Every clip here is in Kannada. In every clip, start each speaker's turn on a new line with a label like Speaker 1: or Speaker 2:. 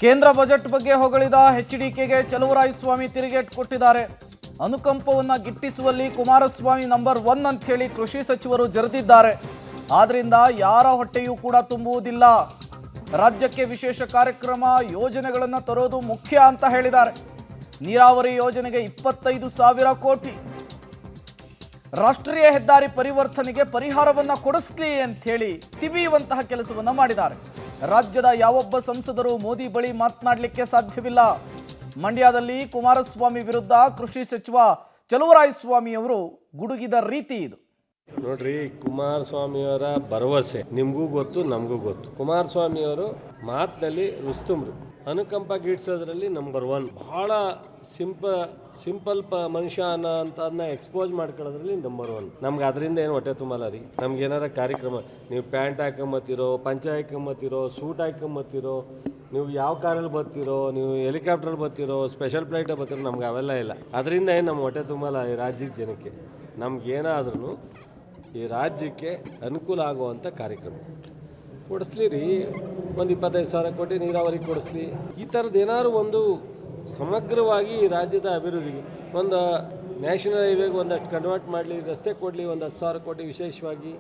Speaker 1: ಕೇಂದ್ರ ಬಜೆಟ್ ಬಗ್ಗೆ ಹೊಗಳಿದ ಎಚ್ಡಿಕೆಗೆ ಚಲುವರಾಯಸ್ವಾಮಿ ತಿರುಗೇಟು ಕೊಟ್ಟಿದ್ದಾರೆ. ಅನುಕಂಪವನ್ನ ಗಿಟ್ಟಿಸುವಲ್ಲಿ ಕುಮಾರಸ್ವಾಮಿ ನಂಬರ್ 1 ಅಂತ ಹೇಳಿ ಕೃಷಿ ಸಚಿವರು ಜರೆದಿದ್ದಾರೆ. ಆದ್ರಿಂದ ಯಾರ ಹೊಟ್ಟೆಯೂ ಕೂಡ ತುಂಬುವುದಿಲ್ಲ. ರಾಜ್ಯಕ್ಕೆ ವಿಶೇಷ ಕಾರ್ಯಕ್ರಮ ಯೋಜನೆಗಳನ್ನು ತರೋದು ಮುಖ್ಯ ಅಂತ ಹೇಳಿದ್ದಾರೆ. ನೀರಾವರಿ ಯೋಜನೆಗೆ 25,000 ಕೋಟಿ, ರಾಷ್ಟ್ರೀಯ ಹೆದ್ದಾರಿ ಪರಿವರ್ತನೆಗೆ ಪರಿಹಾರವನ್ನ ಕೊಡಿಸ್ಲಿ ಅಂತ ಹೇಳಿ ತಿವಿಯುವಂತಹ ಕೆಲಸವನ್ನ ಮಾಡಿದ್ದಾರೆ. ರಾಜ್ಯದ ಯಾವೊಬ್ಬ ಸಂಸದರು ಮೋದಿ ಬಳಿ ಮಾತನಾಡಲಿಕ್ಕೆ ಸಾಧ್ಯವಿಲ್ಲ. ಮಂಡ್ಯದಲ್ಲಿ ಕುಮಾರಸ್ವಾಮಿ ವಿರುದ್ಧ ಕೃಷಿ ಸಚಿವ ಚಲುವರಾಯಸ್ವಾಮಿ ಅವರು ಗುಡುಗಿದ ರೀತಿ ಇದು.
Speaker 2: ನೋಡ್ರಿ, ಕುಮಾರಸ್ವಾಮಿಯವರ ಭರವಸೆ ನಿಮಗೂ ಗೊತ್ತು, ನಮಗೂ ಗೊತ್ತು. ಕುಮಾರಸ್ವಾಮಿಯವರು ಮಾತಿನಲ್ಲಿ ರುಸ್ತುಮ್ರು, ಅನುಕಂಪ ಗೀಡ್ಸೋದ್ರಲ್ಲಿ ನಂಬರ್ 1. ಬಹಳ ಸಿಂಪಲ್ ಮನುಷ್ಯ ಅನ್ನೋಂಥದನ್ನ ಎಕ್ಸ್ಪೋಸ್ ಮಾಡ್ಕೊಳ್ಳೋದ್ರಲ್ಲಿ ನಂಬರ್ 1. ನಮ್ಗೆ ಅದರಿಂದ ಏನು ಹೊಟ್ಟೆ ತುಂಬಲ್ಲ ರೀ. ನಮ್ಗೆ ಏನಾರ ಕಾರ್ಯಕ್ರಮ, ನೀವು ಪ್ಯಾಂಟ್ ಹಾಕೊಂಬತ್ತೀರೋ, ಪಂಚ ಹಾಕೊಂಬತ್ತೀರೋ, ಸೂಟ್ ಹಾಕೊಂಬತ್ತೀರೋ, ನೀವು ಯಾವ ಕಾರಲ್ಲಿ ಬರ್ತೀರೋ, ನೀವು ಹೆಲಿಕಾಪ್ಟ್ರಲ್ಲಿ ಬರ್ತೀರೋ, ಸ್ಪೆಷಲ್ ಫ್ಲೈಟ್ ಬರ್ತೀರೋ, ನಮ್ಗೆ ಅವೆಲ್ಲ ಇಲ್ಲ. ಅದರಿಂದ ಏನು ನಮ್ಮ ಹೊಟ್ಟೆ ತುಂಬಲ್ಲ ಈ ರಾಜ್ಯದ ಜನಕ್ಕೆ. ನಮ್ಗೇನಾದ್ರೂ ಈ ರಾಜ್ಯಕ್ಕೆ ಅನುಕೂಲ ಆಗುವಂಥ ಕಾರ್ಯಕ್ರಮ ಕೊಡಿಸ್ಲಿ ರೀ. ಒಂದು 25,000 ಕೋಟಿ ನೀರಾವರಿಗೆ ಕೊಡಿಸ್ಲಿ. ಈ ಥರದ್ದು ಏನಾದ್ರು ಒಂದು ಸಮಗ್ರವಾಗಿ ಈ ರಾಜ್ಯದ ಅಭಿವೃದ್ಧಿಗೆ, ಒಂದು ನ್ಯಾಷನಲ್ ಹೈವೇಗೆ ಒಂದಷ್ಟು ಕನ್ವರ್ಟ್ ಮಾಡಲಿ, ರಸ್ತೆ ಕೊಡಲಿ, ಒಂದು 10,000 ಕೋಟಿ ವಿಶೇಷವಾಗಿ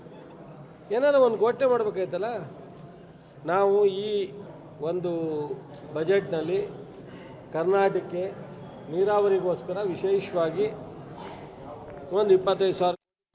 Speaker 2: ಏನಾದ್ರು ಒಂದು ಘೋಷಣೆ ಮಾಡಬೇಕಾಯ್ತಲ್ಲ. ನಾವು ಈ ಒಂದು ಬಜೆಟ್ನಲ್ಲಿ ಕರ್ನಾಟಕಕ್ಕೆ ನೀರಾವರಿಗೋಸ್ಕರ ವಿಶೇಷವಾಗಿ ಒಂದು 25,000